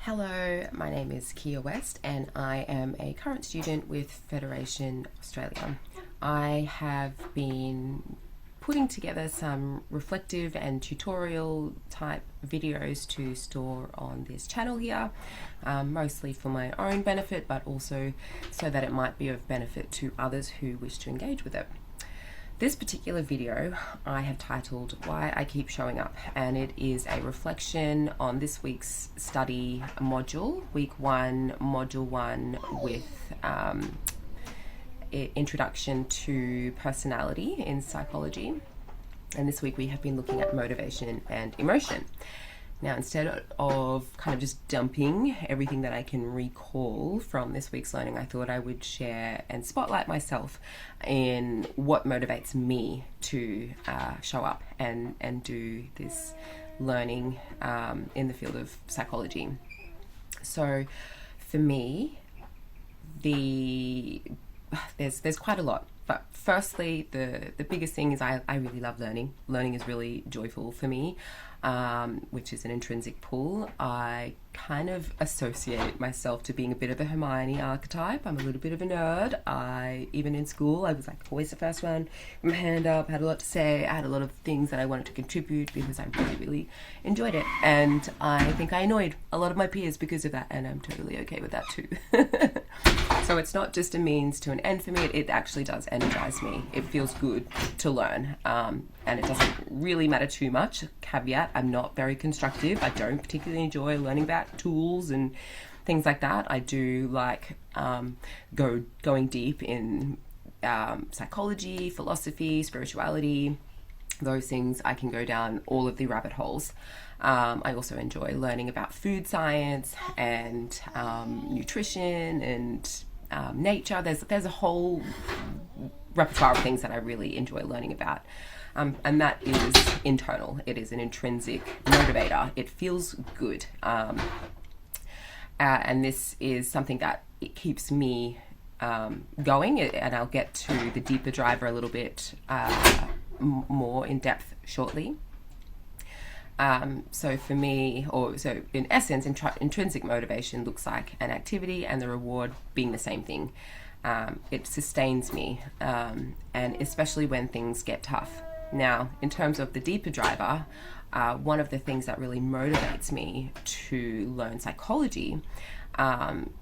Hello, my name is Kia West and I am a current student with Federation Australia. I have been putting together some reflective and tutorial type videos to store on this channel here, mostly for my own benefit, but also so that it might be of benefit to others who wish to engage with it. This particular video I have titled Why I Keep Showing Up, and it is a reflection on this week's study module, week 1, module 1 with Introduction to Personality in Psychology. And this week we have been looking at motivation and emotion. Now, instead of kind of just dumping everything that I can recall from this week's learning, I thought I would share and spotlight myself in what motivates me to show up and do this learning in the field of psychology. So for me, there's quite a lot. But firstly, the biggest thing is I really love learning. Learning is really joyful for me, which is an intrinsic pull. I kind of associate myself to being a bit of a Hermione archetype. I'm a little bit of a nerd. Even in school, I was like always the first one, with my hand up, had a lot to say. I had a lot of things that I wanted to contribute because I really, really enjoyed it. And I think I annoyed a lot of my peers because of that, and I'm totally okay with that too. So it's not just a means to an end for me, it actually does energize me. It feels good to learn, and it doesn't really matter too much. Caveat, I'm not very constructive. I don't particularly enjoy learning about tools and things like that. I do like going deep in psychology, philosophy, spirituality, those things. I can go down all of the rabbit holes. I also enjoy learning about food science and nutrition and nature. There's a whole repertoire of things that I really enjoy learning about. And that is internal. It is an intrinsic motivator. It feels good. And this is something that it keeps me going. And I'll get to the deeper driver a little bit more in depth shortly. So for me, so in essence, intrinsic motivation looks like an activity and the reward being the same thing. It sustains me, and especially when things get tough. Now, in terms of the deeper driver, one of the things that really motivates me to learn psychology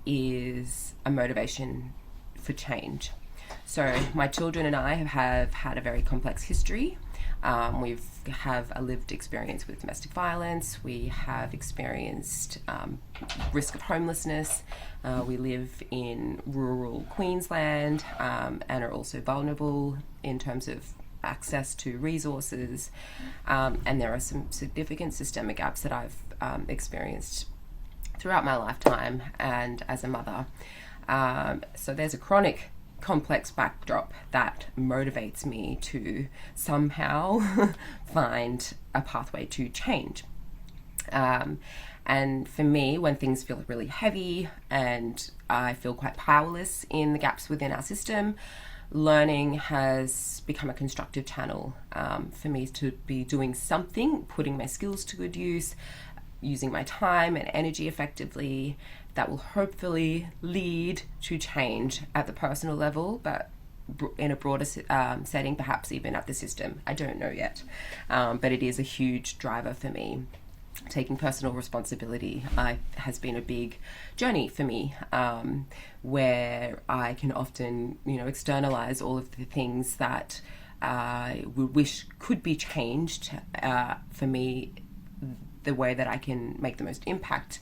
is a motivation for change. So my children and I have had a very complex history. We have a lived experience with domestic violence. We have experienced risk of homelessness. We live in rural Queensland and are also vulnerable in terms of access to resources. And there are some significant systemic gaps that I've experienced throughout my lifetime and as a mother. So there's a chronic complex backdrop that motivates me to somehow find a pathway to change. And for me, when things feel really heavy and I feel quite powerless in the gaps within our system, learning has become a constructive channel for me to be doing something, putting my skills to good use, using my time and energy effectively, that will hopefully lead to change at the personal level, but in a broader setting, perhaps even at the system. I don't know yet, but it is a huge driver for me. Taking personal responsibility has been a big journey for me, where I can often, externalize all of the things that I would wish could be changed. For me, the way that I can make the most impact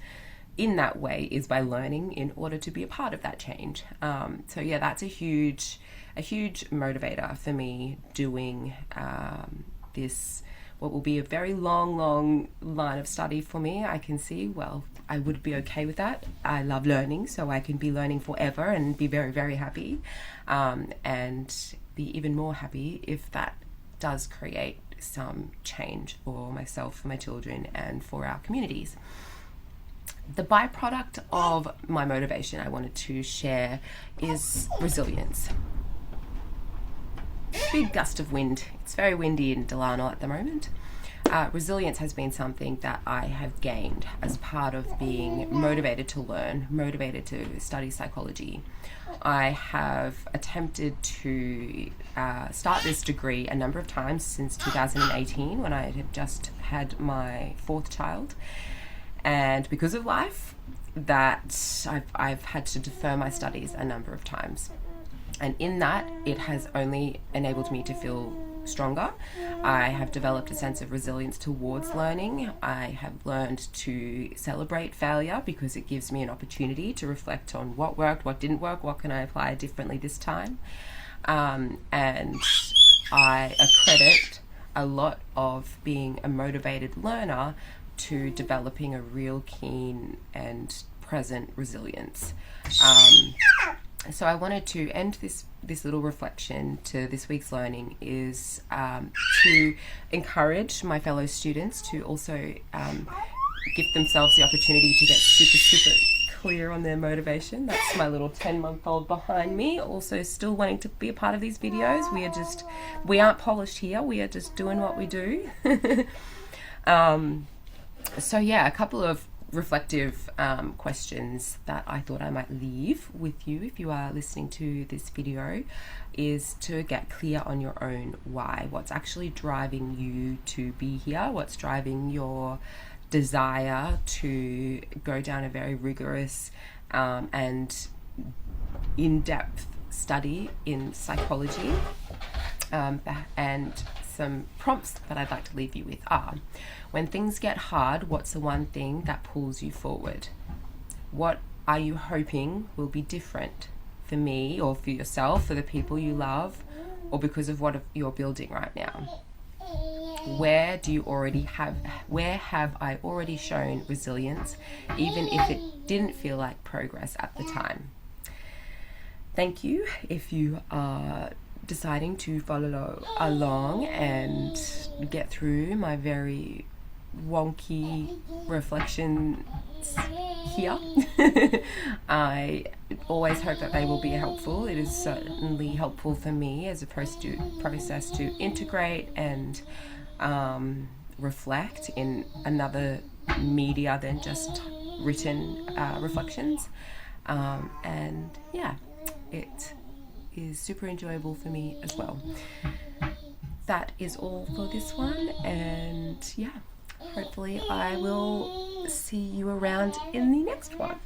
in that way is by learning in order to be a part of that change. So yeah, that's a huge motivator for me doing this, what will be a very long line of study for me. I can see, well, I would be okay with that. I love learning, so I can be learning forever and be very, very happy, and be even more happy if that does create some change for myself, for my children, and for our communities. The byproduct of my motivation I wanted to share is resilience. Big gust of wind. It's very windy in Delano at the moment. resilience has been something that I have gained as part of being motivated to learn, motivated to study psychology. I have attempted to start this degree a number of times since 2018, when I had just had my 4th child. And because of life, that I've had to defer my studies a number of times. And in that, it has only enabled me to feel stronger. I have developed a sense of resilience towards learning. I have learned to celebrate failure because it gives me an opportunity to reflect on what worked, what didn't work, what can I apply differently this time. And I accredit a lot of being a motivated learner to developing a real keen and present resilience. So I wanted to end this little reflection to this week's learning is to encourage my fellow students to also give themselves the opportunity to get super clear on their motivation. That's my little 10-month-old behind me, also still wanting to be a part of these videos. We aren't polished here, we are just doing what we do. So yeah, a couple of reflective questions that I thought I might leave with you if you are listening to this video is to get clear on your own why. What's actually driving you to be here? What's driving your desire to go down a very rigorous and in-depth study in psychology? And some prompts that I'd like to leave you with are: when things get hard, what's the one thing that pulls you forward? What are you hoping will be different for me or for yourself, for the people you love, or because of what you're building right now? Where have I already shown resilience, even if it didn't feel like progress at the time? Thank you if you are deciding to follow along and get through my very wonky reflections here. I always hope that they will be helpful. It is certainly helpful for me as a process to integrate and reflect in another media than just written reflections. And yeah, it is super enjoyable for me as well. That is all for this one, and yeah, hopefully I will see you around in the next one.